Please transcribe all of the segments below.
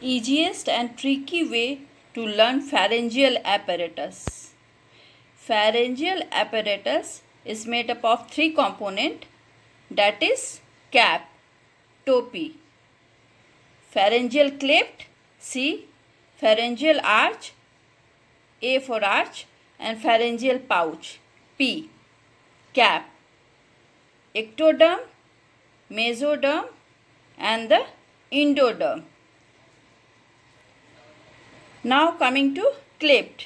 Easiest and tricky way to learn pharyngeal apparatus. Pharyngeal apparatus is made up of three components, that is cap, topi, pharyngeal cleft, C, pharyngeal arch, A for arch, and pharyngeal pouch, P, cap, ectoderm, mesoderm, and the endoderm. Now coming to cleft,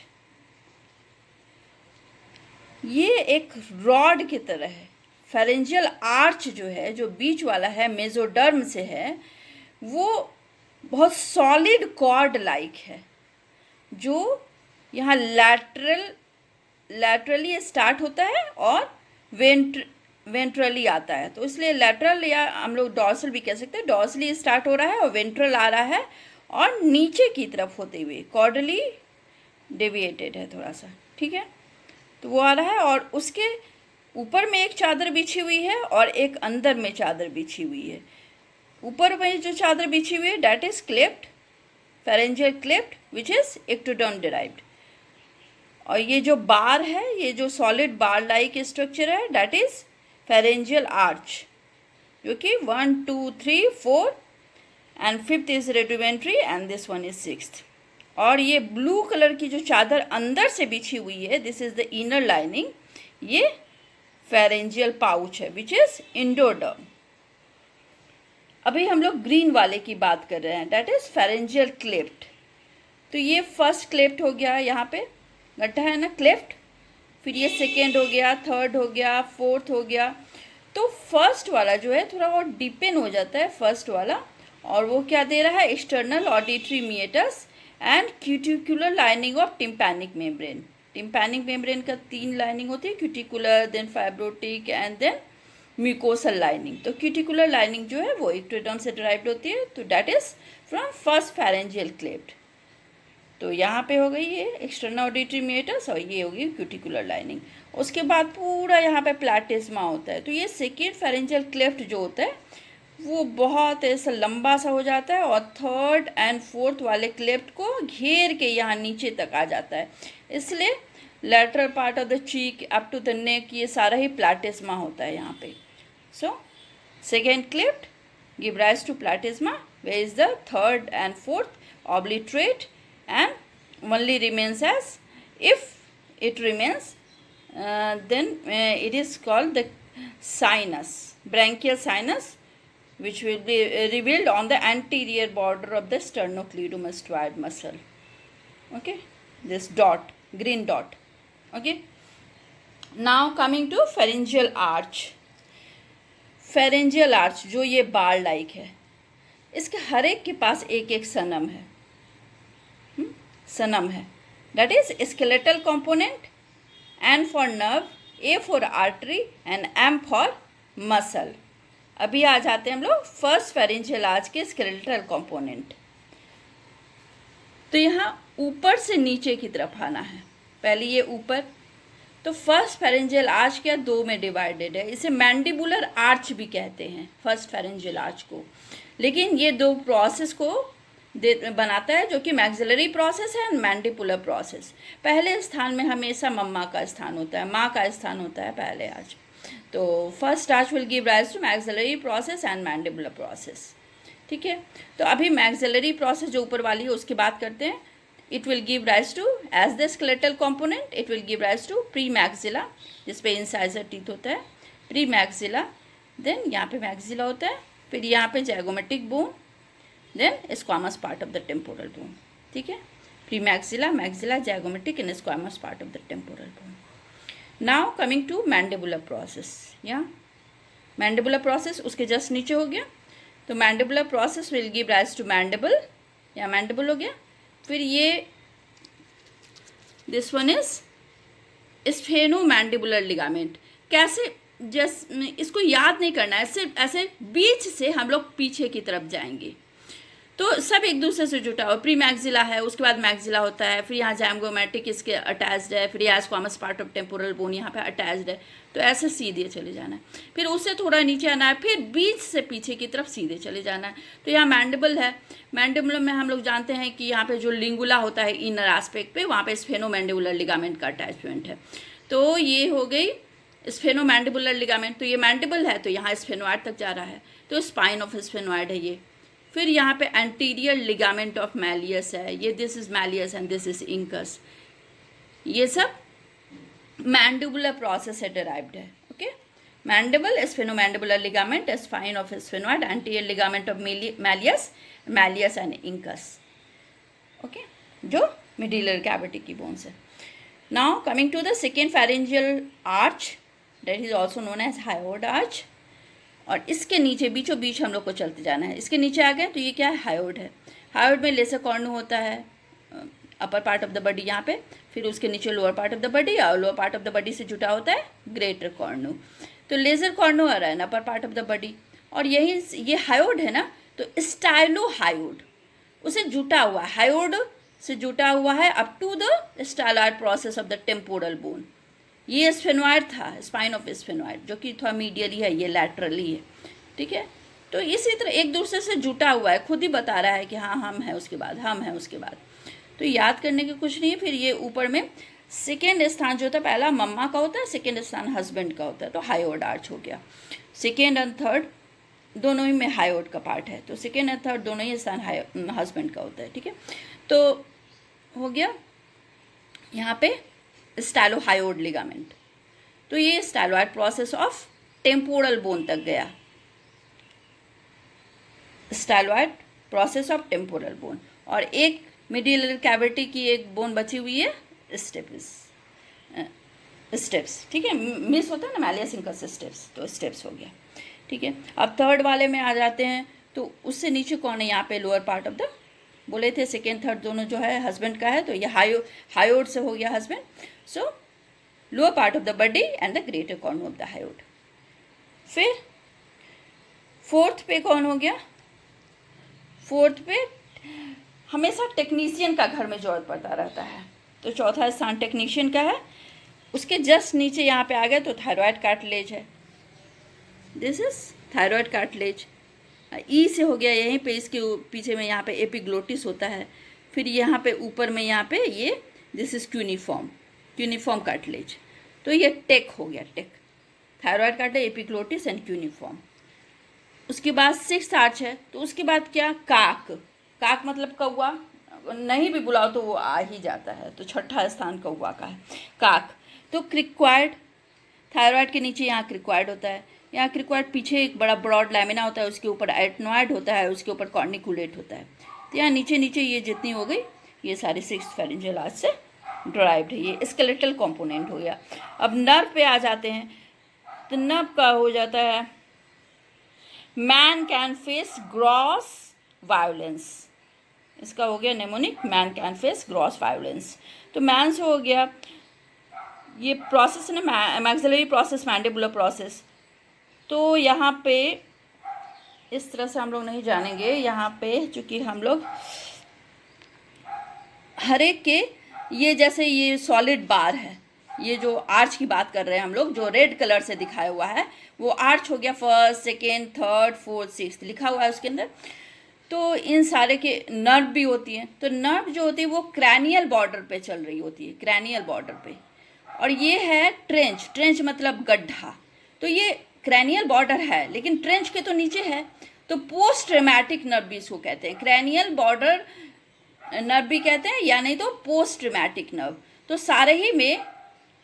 ये एक rod की तरह है. Pharyngeal arch जो है, जो बीच वाला है, मेसोडर्म से है, वो बहुत सॉलिड कॉर्ड लाइक है, जो यहाँ लैटरली स्टार्ट होता है और वेंट्रली आता है. तो इसलिए लैटरल या हम लोग डॉर्सल भी कह सकते हैं, डॉर्सली स्टार्ट हो रहा है और वेंट्रल आ रहा है और नीचे की तरफ होते हुए कॉर्डली डेविएटेड है थोड़ा सा, ठीक है. तो वो आ रहा है और उसके ऊपर में एक चादर बिछी हुई है और एक अंदर में चादर बिछी हुई है. ऊपर में जो चादर बिछी हुई है that is cleft, pharyngeal cleft which is ectoderm derived. और ये जो बार है, ये जो सॉलिड बार लाइक स्ट्रक्चर है, डैट इज फेरेंजियल आर्च, जो कि 1 2 3 4 and 5th is rudimentary and this one is 6th. और ये ब्लू कलर की जो चादर अंदर से बिछी हुई है, this is the inner lining, ये फेरेंजियल पाउच है विच इज इंडोडर्म. अभी हम लोग ग्रीन वाले की बात कर रहे हैं, दैट इज फेरेंजियल क्लेफ्ट. तो ये फर्स्ट क्लेफ्ट हो गया, यहाँ पे गड्ढा है ना, क्लेफ्ट. फिर ये सेकेंड हो गया, थर्ड हो गया, फोर्थ हो गया. तो फर्स्ट वाला जो है थोड़ा और डिपेन हो जाता है फर्स्ट वाला, और वो क्या दे रहा है, external auditory meatus and cuticular lining of tympanic membrane. Tympanic membrane का 3 लाइनिंग होती है, cuticular, then fibrotic and then mucosal lining. तो क्यूटिकुलर लाइनिंग जो है वो एक्टोडर्म से डिराइव्ड होती है, तो that is from first pharyngeal cleft. तो यहाँ पे हो गई ये एक्सटर्नल ऑडिटरी मिएटस और ये होगी क्यूटिकुलर लाइनिंग. उसके बाद पूरा यहाँ पे प्लैटिस्मा होता है. तो ये सेकेंड फेरेंजियल क्लेफ्ट जो होता है वो बहुत ऐसा लंबा सा हो जाता है और थर्ड एंड फोर्थ वाले क्लेफ्ट को घेर के यहाँ नीचे तक आ जाता है. इसलिए lateral part of the cheek up to the neck, ये सारा ही प्लैटिस्मा होता है यहाँ पे. So second cleft give rise to platysma, where is the third and fourth obliterate and only remains as, if it remains, then it is called the sinus, branchial sinus, which will be revealed on the anterior border of the sternocleidomastoid muscle. Okay, this dot, green dot. Okay, now coming to pharyngeal arch. pharyngeal arch जो ये बार like है, इसके हर एक के पास एक एक सनम है, सनम है. That is skeletal component, N for nerve, A for artery and M for muscle. अभी आ जाते हैं हम लोग फर्स्ट फेरेंजियल आर्च के स्केलेटल कंपोनेंट. तो यहाँ ऊपर से नीचे की तरफ आना है. पहले ये ऊपर, तो फर्स्ट फेरेंजियल आर्च क्या 2 में डिवाइडेड है. इसे मैंडिबुलर आर्च भी कहते हैं फर्स्ट फेरेंजियल आर्च को. लेकिन ये 2 प्रोसेस को बनाता है, जो कि मैक्सिलरी प्रोसेस है एंड मैंडिबुलर प्रोसेस. पहले स्थान में हमेशा मम्मा का स्थान होता है, माँ का स्थान होता है पहले आर्च. तो first arch will give rise to maxillary process and mandibular process. ठीक है, तो अभी मैक्सिलरी प्रोसेस जो ऊपर वाली है उसकी बात करते हैं. It will give rise to, as the skeletal component, it will give rise to premaxilla, जिसपे इंसाइजर टीथ होता है, प्री मैक्सिला. देन यहाँ पे मैक्सिला होता है, फिर यहाँ पे zygomatic bone, then squamous part of the temporal bone. ठीक है, premaxilla, maxilla, zygomatic and squamous part of the temporal bone. Now coming to mandibular process. या mandibular process उसके जस्ट नीचे हो गया. तो mandibular process will give rise to mandible, या mandible हो गया. फिर ये this one is sphenomandibular ligament. कैसे, जस्ट इसको याद नहीं करना है, सिर्फ ऐसे बीच से हम लोग पीछे की तरफ जाएंगे. तो सब एक दूसरे से जुटा हुआ। प्री मैक्सिला है, उसके बाद मैक्सिला होता है, फिर यहाँ जैमगोमेटिक इसके अटैच्ड है, फिर यहाँ squamous part of temporal bone यहाँ पे अटैच्ड है। तो ऐसे सीधे चले जाना है, फिर उससे थोड़ा नीचे आना है, फिर बीच से पीछे की तरफ सीधे चले जाना है। तो यहाँ मैंडिबल है, मैंडिबल में हम लोग जानते हैं कि यहाँ पे जो लिंगुला होता है इनर एस्पेक्ट पे, वहाँ पे स्फेनोमैंडिबुलर लिगामेंट का अटैचमेंट है। तो ये हो गई स्फेनोमैंडिबुलर लिगामेंट। तो ये मैंडिबल है, तो यहाँ स्फेनोइड तक जा रहा है, तो स्पाइन ऑफ स्फेनोइड है ये। फिर यहाँ पे एंटीरियर लिगामेंट ऑफ मैलियस है, ये this is malleus and this is incus. ये सब मैंडिबुलर प्रोसेस से डिराइव्ड है। Okay, mandible, sphenomandibular ligament, spine of sphenoid, anterior ligament of malleus, malleus and incus. Okay, जो मिडिलर कैविटी की bones है। Now coming to the second pharyngeal arch, that is also known as hyoid arch. और इसके नीचे बीचों बीच हम लोग को चलते जाना है। इसके नीचे आ गए तो ये क्या है, हायोड है। हायोड में लेसर कॉर्नु होता है upper part of the body यहाँ पे, फिर उसके नीचे lower part of the body, और lower part of the body से जुटा होता है ग्रेटर कॉर्नु। तो लेजर कॉर्नु आ रहा है ना अपर पार्ट ऑफ द बॉडी, और यही ये हायोड है ना, तो स्टाइलो हायोड उसे जुटा हुआ है, हायोड से जुटा हुआ है up to the styloid process of the temporal bone. ये स्फेनोइड था, स्पाइन ऑफ स्फेनोइड, जो कि थोड़ा मीडियली है, ये लैटरली है। ठीक है, तो इसी तरह एक दूसरे से जुटा हुआ है, खुद ही बता रहा है कि हाँ हम हैं, उसके बाद हम हैं, उसके बाद। तो याद करने की कुछ नहीं है। फिर ये ऊपर में सेकेंड स्थान जो था, पहला मम्मा का होता है, सेकेंड स्थान हस्बैंड का होता है, तो हायोड आर्च हो गया। सेकेंड एंड थर्ड दोनों ही में हायोड का पार्ट है, तो सेकेंड एंड थर्ड दोनों ही स्थान हस्बैंड का होता है। ठीक है, तो हो गया यहाँ पे स्टाइलोहायोड लिगामेंट। तो ये styloid process of temporal bone तक गया, styloid process of temporal bone. और एक मिडिलर कैविटी की एक बोन बची हुई है, स्टेप्स। ठीक है, मिस होता है ना मैलियस इंकस स्टेप्स, तो स्टेप्स हो गया। ठीक है, अब थर्ड वाले में आ जाते हैं। तो उससे नीचे कौन है यहाँ पे, लोअर पार्ट ऑफ द, बोले थे सेकेंड थर्ड दोनों जो है हस्बैंड का है, तो ये हायोड से हो गया husband. So lower part of the body and the greater corn of the hyoid. फिर फोर्थ पे कौन हो गया, फोर्थ पे हमेशा टेक्नीशियन का घर में जरूरत पड़ता रहता है, तो चौथा स्थान टेक्नीशियन का है। उसके जस्ट नीचे यहाँ पे आ गए तो थायराइड कार्टिलेज है, दिस इज थायराइड कार्टिलेज। ई से हो गया यहीं पे, इसके पीछे में यहाँ पे एपिग्लोटिस होता है। फिर यहाँ पे ऊपर में यहाँ पे ये दिस इज क्यूनिफॉर्म कार्टिलेज। तो ये टेक हो गया, टेक, thyroid cartilage, epiglottis and cuneiform. उसके बाद सिक्स्थ आर्च है, तो उसके बाद क्या, काक मतलब कौवा, नहीं भी बुलाओ तो वो आ ही जाता है, तो छठा स्थान कौवा का है, काक। तो क्रिक्वाइड, थायराइड के नीचे यहाँ क्रिक्वाइड होता है, यहाँ क्रिक्वाइड पीछे एक बड़ा ब्रॉड लैमिना होता है, उसके ऊपर एटनॉइड होता है, उसके ऊपर कॉर्निकुलेट होता है। तो यहाँ नीचे नीचे ये जितनी हो गई, ये सारी सिक्स्थ फेरेंजियल आर्च से ड्राइव्ड है, ये स्केलेटल कंपोनेंट हो गया। अब नर्व पे आ जाते हैं, तो नर्व का हो जाता है man can face gross violence, इसका हो गया mnemonic, man can face gross violence. तो मैन से हो गया ये प्रोसेस है ना, मैक्सिलरी प्रोसेस, मैंडिबुलर प्रोसेस। तो यहाँ पे इस तरह से हम लोग नहीं जानेंगे, यहाँ पे चूँकि हम लोग हर एक के ये जैसे ये सॉलिड बार है, ये जो आर्च की बात कर रहे हैं हम लोग, जो रेड कलर से दिखाया हुआ है वो आर्च हो गया, first second third fourth sixth लिखा हुआ है उसके अंदर। तो इन सारे के नर्व भी होती हैं, तो नर्व जो होती है वो क्रैनियल बॉर्डर पे चल रही होती है, क्रैनियल बॉर्डर पे। और ये है ट्रेंच मतलब गड्ढा, तो ये क्रैनियल बॉर्डर है लेकिन ट्रेंच के तो नीचे है, तो पोस्ट ट्रॉमेटिक नर्व भी इसको कहते हैं, क्रैनियल बॉर्डर नर्व भी कहते हैं, या नहीं तो पोस्ट ट्रॉमेटिक नर्व। तो सारे ही में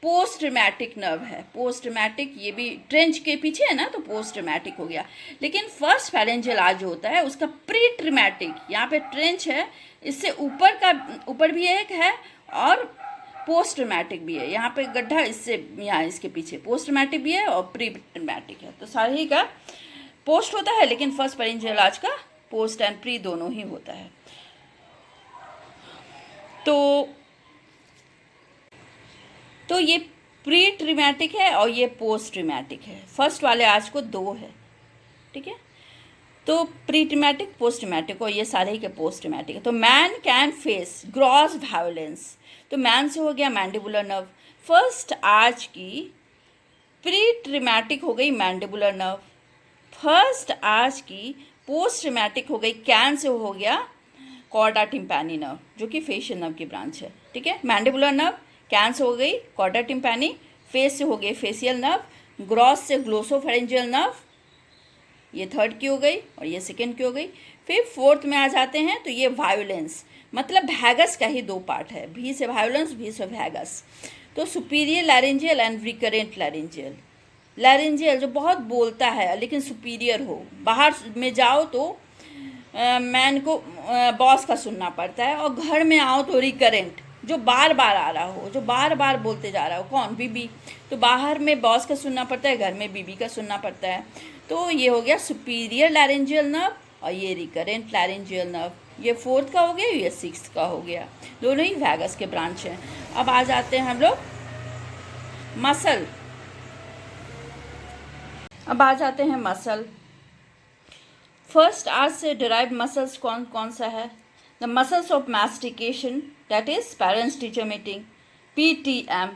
पोस्ट ट्रॉमेटिक नर्व है, पोस्ट ट्रॉमेटिक, ये भी ट्रेंच के पीछे है ना, तो पोस्ट ट्रॉमेटिक हो गया। लेकिन फर्स्ट फेरेंजियल आर्च जो होता है उसका प्री ट्रॉमेटिक, यहाँ पे ट्रेंच है, इससे ऊपर भी एक है और पोस्ट ट्रॉमेटिक भी है, यहाँ पे गड्ढा, इससे यहाँ इसके पीछे पोस्ट ट्रॉमेटिक भी है और प्री ट्रॉमेटिक है। तो सारे ही का पोस्ट होता है, लेकिन फर्स्ट फेरेंजियल आर्च का पोस्ट एंड प्री दोनों ही होता है। तो ये प्री ट्रॉमेटिक है और ये पोस्ट ट्रॉमेटिक है, फर्स्ट वाले आर्च को दो है। ठीक है, तो प्रीट्रीमेटिक, पोस्टमेटिक और ये सारे ही के पोस्टमेटिक है। तो man can face gross violence, तो मैन से हो गया मैंडिबुलर नर्व। फर्स्ट आर्च की प्री ट्रिमेटिक हो गई मैंडिबुलर नर्व, फर्स्ट आर्च की पोस्ट ट्रिमेटिक हो गई कैन से हो गया कॉर्डा टिम्पैनी नर्व, जो कि फेशियल नर्व की ब्रांच है। ठीक है, मैंडिबुलर नर्व, कैन से हो गई कॉर्डा टिम्पैनी, फेस से हो गई फेशियल नर्व, ग्रॉस से ग्लोसोफेरेंजियल नर्व, ये थर्ड की हो गई और ये सेकेंड की हो गई। फिर फोर्थ में आ जाते हैं, तो ये वायोलेंस, मतलब वैगस का ही दो पार्ट है, भी से वायोलेंस, भी से वैगस। तो superior laryngeal and recurrent laryngeal. Laryngeal जो बहुत बोलता है लेकिन सुपीरियर हो, बाहर में जाओ तो मैन को बॉस का सुनना पड़ता है, और घर में आओ तो रिकरेंट, जो बार बार आ रहा हो, जो बार बार बोलते जा रहा हो, कौन, बीबी। तो बाहर में बॉस का सुनना पड़ता है, घर में बीबी का सुनना पड़ता है। तो ये हो गया सुपीरियर लैरेंजियल नर्व और ये रिकरेंट लैरेंजियल नर्व। ये फोर्थ का हो गया, ये सिक्स्थ का हो गया, दोनों ही वैगस के ब्रांच हैं। अब आ जाते हैं हम लोग मसल। अब आ जाते हैं मसल। फर्स्ट आर्च से डिराइव मसल्स कौन कौन सा है? The muscles of mastication, that is parents teacher meeting, PTM.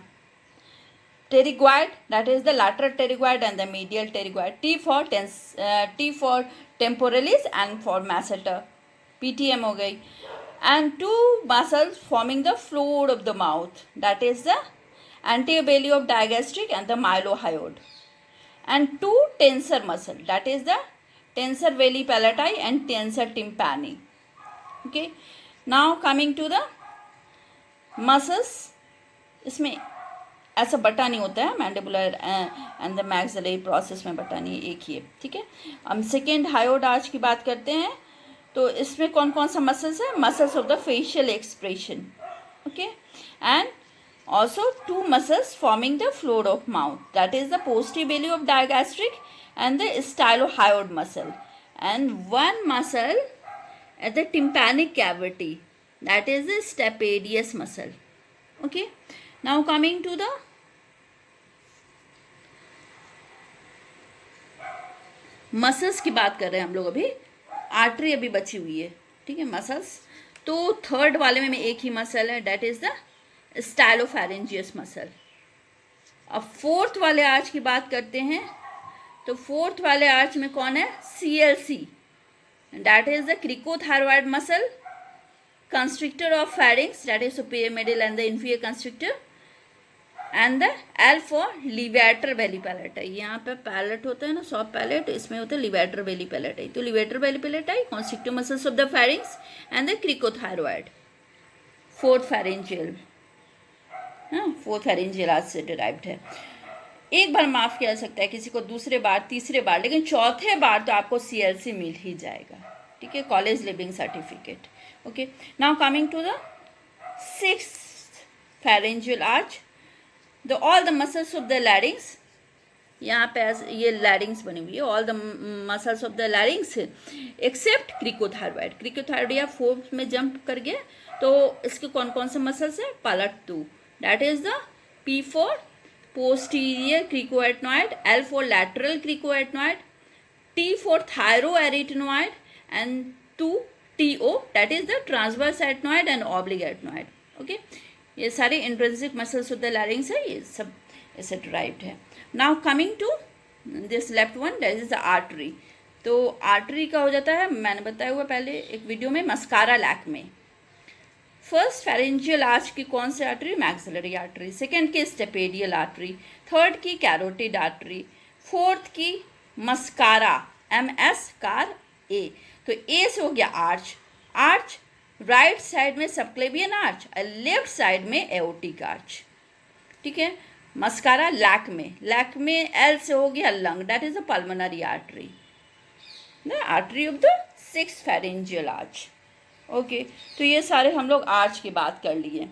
Pterygoid, that is the lateral pterygoid and the medial pterygoid. T for temporalis and for masseter. PTM हो गई. And two muscles forming the floor of the mouth, that is the anterior belly of digastric and the mylohyoid. And two tensor muscle, that is the tensor veli palatii and tensor tympani. Okay, now coming to the muscles, इसमें ऐसा बटा नहीं होता है, mandibular and the maxillary process में बटा नहीं, एक ही है। ठीक है, हम सेकेंड हायोड आर्च की बात करते हैं, तो इसमें कौन कौन सा मसल्स है? Muscles of the facial expression, okay, and also two muscles forming the floor of mouth, that is the posterior belly of digastric and the stylohyoid muscle, and one muscle at the tympanic cavity, that is the stapedius muscle. Okay, now coming to the muscles की बात कर रहे हैं हम लोग अभी, artery अभी बची हुई है। ठीक है, मसल्स, तो थर्ड वाले में एक ही मसल है, डेट इज द स्टाइलोफैरेंजियस मसल। अब फोर्थ वाले आर्च की बात करते हैं, तो फोर्थ वाले आर्च में कौन है? CLC, that is the cricothyroid muscle, constrictor of pharynx, that is superior middle and the inferior constrictor, and the L for levator belly palatii. यहाँ पे पैलेट होता है ना, सॉफ्ट पैलेट, इसमें होता है levator belly palatii। तो levator belly palatii, constrictor muscles of the pharynx and the cricothyroid, fourth pharyngeal, हाँ, fourth pharyngeal आज से derived है। एक बार माफ़ किया जा सकता है किसी को, दूसरे बार, तीसरे बार, लेकिन चौथे बार तो आपको CLC मिल ही जाएगा। ठीक है, college leaving certificate. Okay, now coming to the sixth pharyngeal arch, the all the muscles of the larynx, यहाँ पे ये लैरिंग्स बनी हुई है, all the muscles of the larynx except cricothyroid. Cricothyroid या फोर्थ में जंप कर गया, तो इसके कौन कौन से मसल्स हैं? पलट 2, that is the P for posterior cricoethnoid, L for lateral cricoethnoid, T for thyroarytenoid, and 2 TO, that is the transverse ethnoid and oblique ethnoid. Okay, ये सारे intrinsic muscles of the larynx है, ये सब ऐसे derived है। Now coming to this left one, that is the artery. तो artery का हो जाता है, मैंने बताया हुआ पहले एक वीडियो में, मस्कारा लैक में। फर्स्ट फेरेंजियल आर्च की कौन सी आर्टरी? Maxillary artery. सेकेंड की स्टेपेडियल आर्टरी, थर्ड की कैरोटिड आर्टरी, फोर्थ की मस्कारा, MS कार A। तो A से हो गया आर्च, आर्च राइट साइड में सबक्लेवियन आर्च और लेफ्ट साइड में एओर्टिक आर्च। ठीक है, मस्कारा लैक में L से हो गया lung, that is the pulmonary artery, the artery of the sixth pharyngeal arch. Okay, तो ये सारे हम लोग आर्च की बात कर लिए।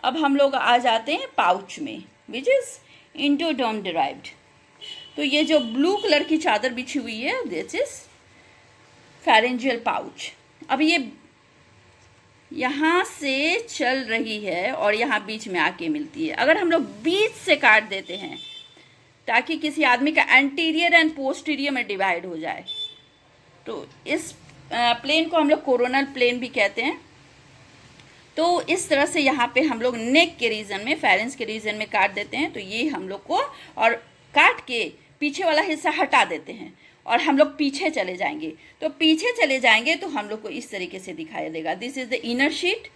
अब हम लोग आ जाते हैं पाउच में, विच इज इंडोडर्म डिराइव्ड। तो ये जो ब्लू कलर की चादर बिछी हुई है, दिस इज फेरेंजियल पाउच। अब ये यहाँ से चल रही है और यहाँ बीच में आके मिलती है। अगर हम लोग बीच से काट देते हैं ताकि किसी आदमी का एंटीरियर एंड पोस्टीरियर में डिवाइड हो जाए, तो इस प्लेन को हम लोग कोरोनल प्लेन भी कहते हैं। तो इस तरह से यहाँ पे हम लोग नेक के रीजन में, फेरेंस के रीजन में काट देते हैं। तो ये हम लोग को, और काट के पीछे वाला हिस्सा हटा देते हैं और हम लोग पीछे चले जाएंगे। तो पीछे चले जाएंगे तो हम लोग को इस तरीके से दिखाई देगा, this is the inner sheet,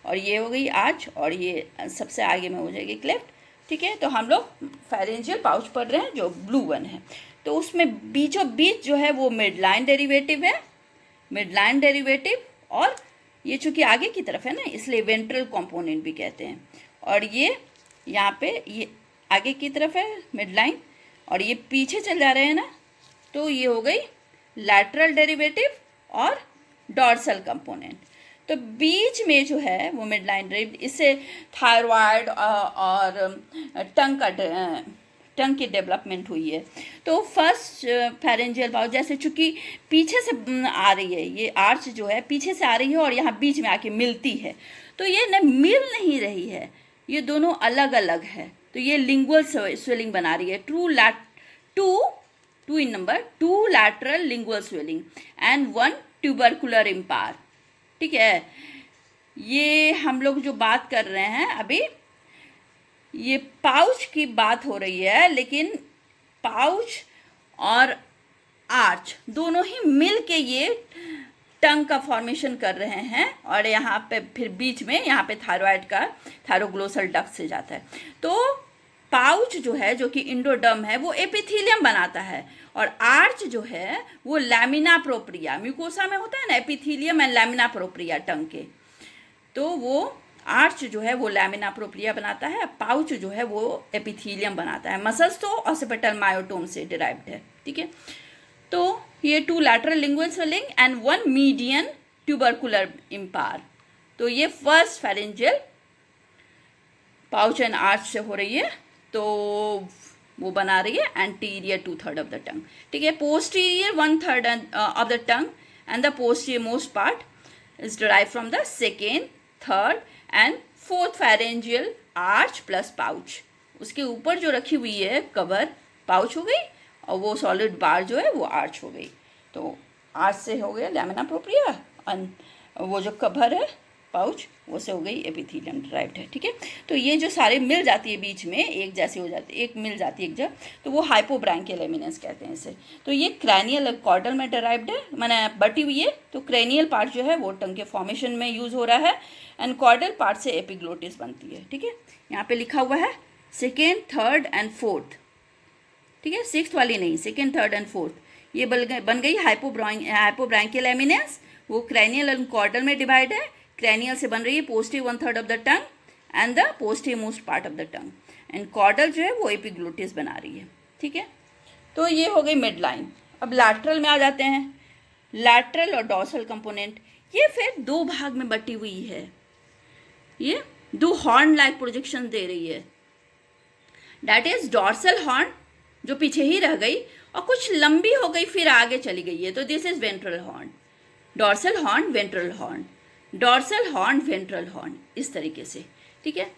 और ये हो गई आर्च, और ये सबसे आगे में हो जाएगी क्लेफ्ट। ठीक है, तो हम लोग फेरेंजियल पाउच पढ़ रहे हैं जो ब्लू वन है। तो उसमें बीचों बीच जो है वो मिड लाइन डेरिवेटिव है, मिड लाइन डेरिवेटिव, और ये चूंकि आगे की तरफ है ना, इसलिए वेंट्रल कंपोनेंट भी कहते हैं। और ये यहाँ पे ये आगे की तरफ है मिड लाइन, और ये पीछे चल जा रहे हैं ना, तो ये हो गई लैटरल डेरिवेटिव और डॉर्सल कंपोनेंट। तो बीच में जो है वो मिड लाइन डेरिवेटिव, इससे थायराइड और टंग की डेवलपमेंट हुई है। तो फर्स्ट फेरेंजियल पाउच, जैसे चूंकि पीछे से आ रही है, ये आर्च जो है पीछे से आ रही है और यहाँ बीच में आके मिलती है, तो ये न मिल नहीं रही है, ये दोनों अलग अलग है। तो ये लिंगुअल स्वेलिंग बना रही है, two in number, 2 lateral lingual swelling and 1 tubercular impar. ठीक है, ये हम लोग जो बात कर रहे हैं अभी, ये पाउच की बात हो रही है, लेकिन पाउच और आर्च दोनों ही मिल के ये टंग का फॉर्मेशन कर रहे हैं, और यहाँ पे फिर बीच में यहाँ पे थायराइड का थायरोग्लोसल डक्ट से जाता है। तो पाउच जो है, जो कि इंडोडर्म है, वो एपिथेलियम बनाता है, और आर्च जो है वो लैमिना प्रोप्रिया, म्यूकोसा में होता है ना एपिथेलियम एंड लैमिना प्रोप्रिया टंग के, तो वो आर्च जो है वो लैमिना प्रोप्रिया बनाता है, पाउच जो है वो एपिथेलियम बनाता है। मसल्स तो ऑसिपिटल मायोटोम से डिराइव्ड है। ठीक है, तो ये 2 lateral lingual swelling and 1 median tubercular impar. तो ये first pharyngeal pouch and arch से हो रही है, तो वो बना रही है एंटीरियर 2/3 ऑफ द टंग। ठीक है, posterior 1/3 of the tongue and the posterior most part is derive from the second, third and fourth pharyngeal arch plus pouch. उसके ऊपर जो रखी हुई है कवर, पाउच हो गई, और वो सॉलिड बार जो है वो आर्च हो गई। तो आर्च से हो गया लैमिना प्रोप्रिया, वो जो कवर है पाउच, वो से हो गई एपिथेलियम डिराइव्ड है। ठीक है, तो ये जो सारे मिल जाती है बीच में, एक जैसी हो जाती है, एक मिल जाती है एक जगह, तो वो हाइपोब्रैंकियल एमिनेंस कहते हैं इसे। तो ये क्रैनियल कॉर्डल में डिराइव्ड है, मैंने बटी हुई है। तो क्रैनियल पार्ट जो है वो टंग के फॉर्मेशन में यूज हो रहा है, एंड कॉर्डल पार्ट से एपिग्लोटिस बनती है। ठीक है, यहाँ पे लिखा हुआ है सेकेंड, थर्ड एंड फोर्थ। ठीक है, सिक्स्थ वाली नहीं, सेकेंड, थर्ड एंड फोर्थ, ये बन गई हाइपोब्रैंकियल एमिनेंस। वो क्रैनियल एंड कॉर्डल में डिवाइड है, क्रैनियल से बन रही है posterior 1/3 of the tongue and the posterior most part of the tongue, and caudal जो है वो एपिग्लोटिस बना रही है। ठीक है, तो ये हो गई मिड लाइन। अब लैटरल में आ जाते हैं, लैटरल और डॉर्सल कंपोनेंट। ये फिर 2 भाग में बटी हुई है, ये 2 हॉर्न लाइक प्रोजेक्शन दे रही है, दैट इज डॉर्सल हॉर्न जो पीछे ही रह गई और कुछ लंबी हो गई फिर आगे चली गई है, तो this is ventral horn, dorsal horn, ventral horn, dorsal horn, ventral horn, इस तरीके से। ठीक है,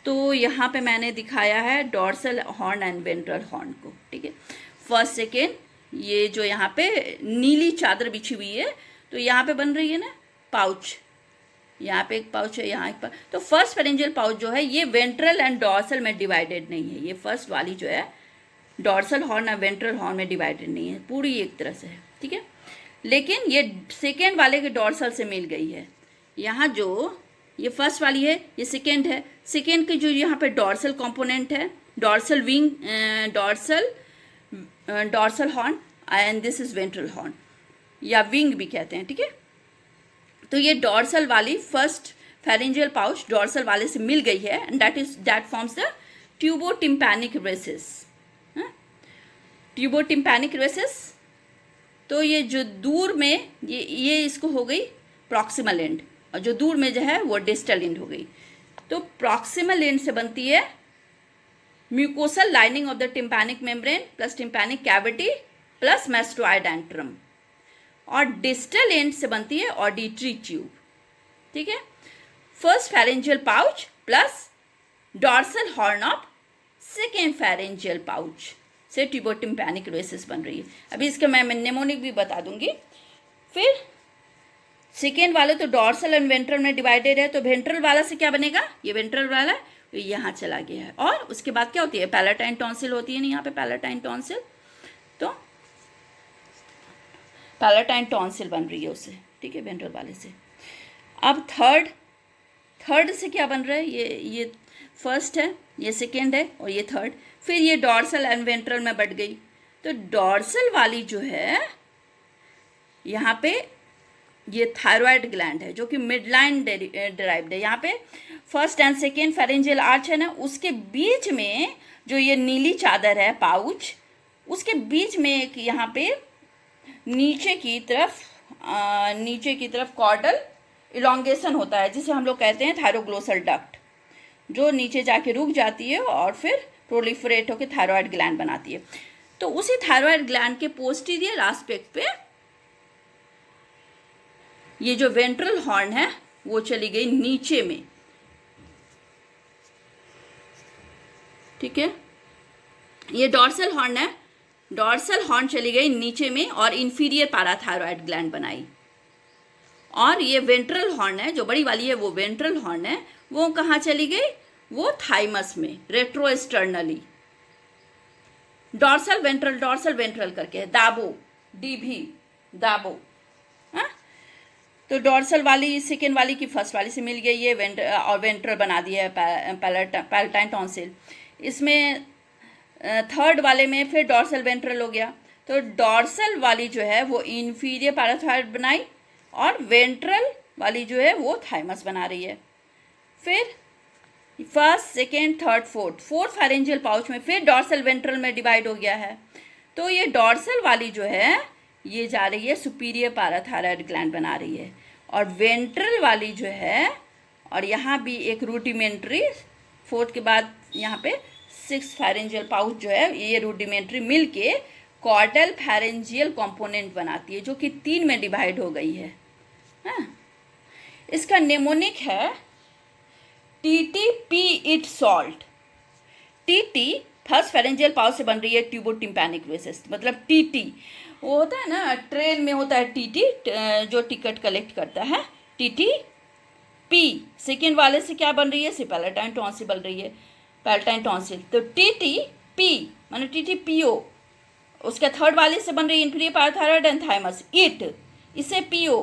तो यहाँ पे मैंने दिखाया है dorsal horn and ventral horn को। ठीक है, फर्स्ट, सेकेंड, ये जो यहाँ पे नीली चादर बिछी हुई है, तो यहाँ पे बन रही है ना पाउच, यहाँ पे एक पाउच है, यहाँ एक पाउच। तो फर्स्ट फेरेंजियल पाउच जो है ये वेंट्रल एंड डॉर्सल में डिवाइडेड नहीं है, ये फर्स्ट वाली जो है डॉर्सल हॉर्न और वेंट्रल हॉर्न में डिवाइडेड नहीं है, पूरी एक तरह से है। ठीक है, लेकिन ये सेकेंड वाले के डॉर्सल से मिल गई है। यहाँ जो ये फर्स्ट वाली है ये सेकेंड है, सेकेंड की जो यहाँ पे डॉर्सल कंपोनेंट है, dorsal wing, dorsal horn, and this is ventral horn या विंग भी कहते हैं। ठीक है, तो ये डॉर्सल वाली फर्स्ट फेरेंजियल पाउच डॉर्सल वाले से मिल गई है, and that forms the tubotympanic recess. Tubotympanic recess, तो ये जो दूर में ये इसको हो गई प्रॉक्सिमल एंड, और जो दूर में जो है वो डिस्टल एंड हो गई। तो प्रॉक्सिमल एंड से बनती है mucosal lining of the tympanic membrane plus tympanic cavity plus mastoid antrum, और डिस्टल एंड से बनती है ऑडिटरी ट्यूब। ठीक है, first pharyngeal pouch plus dorsal horn of second pharyngeal pouch, से ट्यूबोटिम्पैनिक यूरेसिस बन रही है। अभी इसका मैं निमोनिक भी बता दूंगी। फिर सेकेंड वाले तो डॉर्सल एंड वेंट्रल में डिवाइडेड है, तो वेंट्रल वाला से क्या बनेगा, ये वेंट्रल वाला तो यहाँ चला गया है। और उसके बाद क्या होती है, पैलेटाइन टॉन्सिल होती है ना, यहाँ पे पैलेटाइन टॉन्सिल, तो पैलेटाइन टॉन्सिल बन रही है उससे, ठीक है, वेंट्रल वाले से। अब थर्ड से क्या बन रहा है, ये फर्स्ट है, ये सेकेंड है और ये थर्ड। फिर ये डॉर्सल एंड वेंट्रल में बढ़ गई, तो डॉर्सल वाली जो है यहाँ पे ये थायराइड ग्लैंड है जो कि मिडलाइन डिराइव्ड है। यहाँ पे first and second pharyngeal arch है ना, उसके बीच में जो ये नीली चादर है पाउच, उसके बीच में एक यहाँ पे नीचे की तरफ कॉर्डल इलोंगेशन होता है, जिसे हम लोग कहते हैं थायरोग्लोसल डक्ट, जो नीचे जाके रुक जाती है और फिर प्रोलिफरेट होकर थायराइड ग्लैंड बनाती है। तो उसी थायराइड ग्लैंड के पोस्टीरियर एस्पेक्ट पे ये जो वेंट्रल हॉर्न है वो चली गई नीचे में, ठीक है, ये डॉर्सल हॉर्न है, डॉर्सल हॉर्न चली गई नीचे में और इंफीरियर पैराथायरॉइड ग्लैंड बनाई। और ये वेंट्रल हॉर्न है, जो बड़ी वाली है वो वेंट्रल हॉर्न है, वो कहाँ चली गई, वो थाइमस में रेट्रोएस्टर्नली। डॉर्सल वेंट्रल करके दाबो, डीभी दाबो, हाँ। तो डॉर्सल वाली सेकेंड वाली की फर्स्ट वाली से मिल गई है, और वेंट्रल बना दिया है पैलेटाइन टॉन्सिल। इसमें थर्ड वाले में फिर डॉर्सल वेंट्रल हो गया, तो डॉर्सल वाली जो है वो इंफीरियर पैराथायरॉइड बनाई और वेंट्रल वाली जो है वो थाइमस बना रही है। फिर first second third fourth pharyngeal pouch में फिर डॉर्सल वेंट्रल में डिवाइड हो गया है। तो ये डॉर्सल वाली जो है ये जा रही है सुपीरियर पैराथायरॉइड ग्लैंड बना रही है, और वेंट्रल वाली जो है, और यहाँ भी एक रूडिमेंट्री, फोर्थ के बाद यहाँ पे सिक्स फेरेंजियल पाउच जो है, ये रूडिमेंट्री मिलके कॉर्डल फेरेंजियल कंपोनेंट बनाती है, जो कि 3 में डिवाइड हो गई है, हाँ। इसका नेमोनिक है TT it salt. TT first pharyngeal pouch से बन रही है ट्यूबोटिम्पैनिक यूरेसिस, मतलब टीटी वो होता है ना, ट्रेन में होता है टीटी जो टिकट कलेक्ट करता है, टीटी पी। सेकेंड वाले से क्या बन रही है, से पैलेटाइन टॉन्सिल बन रही है, पैलेटाइन टॉन्सिल, तो टीटी पी माने टीटी पीओ। उसके थर्ड वाले से बन रही है inferior parathyroid and thymus, it, इसे पीओ।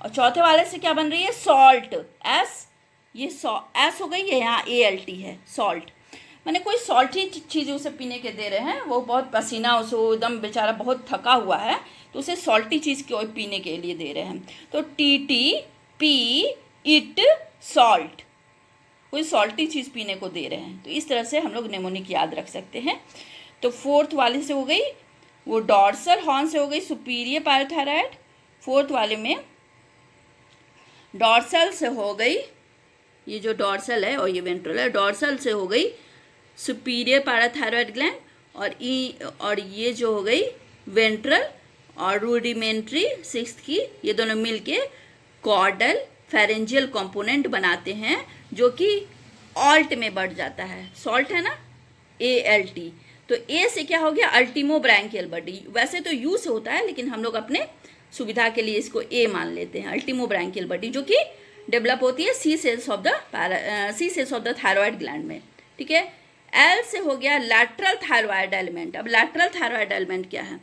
और चौथे वाले से क्या बन रही है, सॉल्ट, एस, ये एस हो गई है, यहाँ ALT है, सॉल्ट। मैंने कोई सॉल्टी चीज़ उसे पीने के दे रहे हैं, वो बहुत पसीना, उसे एकदम बेचारा बहुत थका हुआ है, तो उसे सॉल्टी चीज़ को पीने के लिए दे रहे हैं। तो टीटी पी इट सॉल्ट, कोई सॉल्टी चीज़ पीने को दे रहे हैं। तो इस तरह से हम लोग नेमोनिक याद रख सकते हैं। तो फोर्थ वाले से हो गई वो डॉर्सल हॉर्न से हो गई सुपीरियर पैराथायरॉइड, फोर्थ वाले में डॉर्सल से हो गई, ये जो डॉर्सल है और ये वेंट्रल है, डॉर्सल से हो गई सुपीरियर पैराथायरॉइड ग्लैंड, और ये जो हो गई वेंट्रल और रूडिमेंट्री सिक्स्थ की, ये दोनों मिलके कॉर्डल फेरेंजियल कंपोनेंट बनाते हैं, जो कि ऑल्ट में बढ़ जाता है, सॉल्ट है ना, ALT। तो ए से क्या हो गया, अल्टीमो ब्रैंकियल बॉडी। वैसे तो यू से होता है, लेकिन हम लोग अपने सुविधा के लिए इसको ए मान लेते हैं, अल्टीमो ब्रैंकियल बॉडी, जो कि डेवलप होती है C cells of the thyroid gland में, ठीक है। एल से हो गया लैटरल थायराइड एलिमेंट। अब लैटरल थायराइड एलिमेंट क्या है,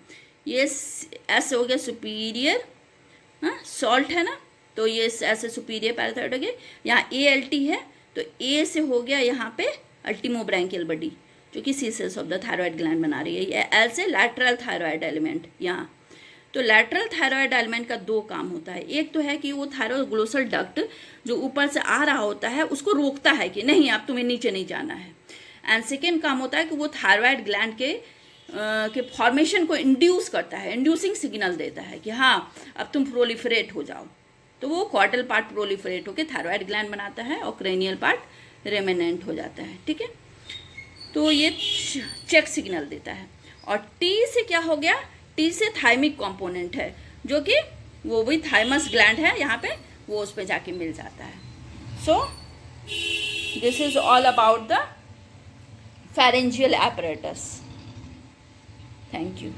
ये एस हो गया सुपीरियर, हाँ, सॉल्ट है ना, तो ये ऐसे सुपीरियर पैराथायरॉइड हो गया। यहाँ ALT है, तो ए से हो गया यहाँ पे अल्टीमो ब्रैंकियल बॉडी, जो कि C cells of the thyroid gland बना रही है। ये एल से लैटरल थायराइड एलिमेंट यहाँ। तो लैटरल थायराइड एलिमेंट का 2 काम होता है। एक तो है कि वो थायरोग्लोसल डक्ट जो ऊपर से आ रहा होता है उसको रोकता है कि नहीं, अब तुम्हें नीचे नहीं जाना है। एंड सेकेंड काम होता है कि वो थायराइड ग्लैंड के फॉर्मेशन को इंड्यूस करता है, इंड्यूसिंग सिग्नल देता है कि हाँ अब तुम प्रोलिफरेट हो जाओ। तो वो कॉर्डल पार्ट प्रोलिफरेट होकर थायराइड ग्लैंड बनाता है और क्रेनियल पार्ट रेमेनेंट हो जाता है, ठीक है। तो ये चेक सिग्नल देता है। और टी से क्या हो गया, टी से थाइमिक कंपोनेंट है, जो कि वो भी थाइमस ग्लैंड है यहाँ पे, वो उस पर जाके मिल जाता है। So this is all about the pharyngeal apparatus. Thank you.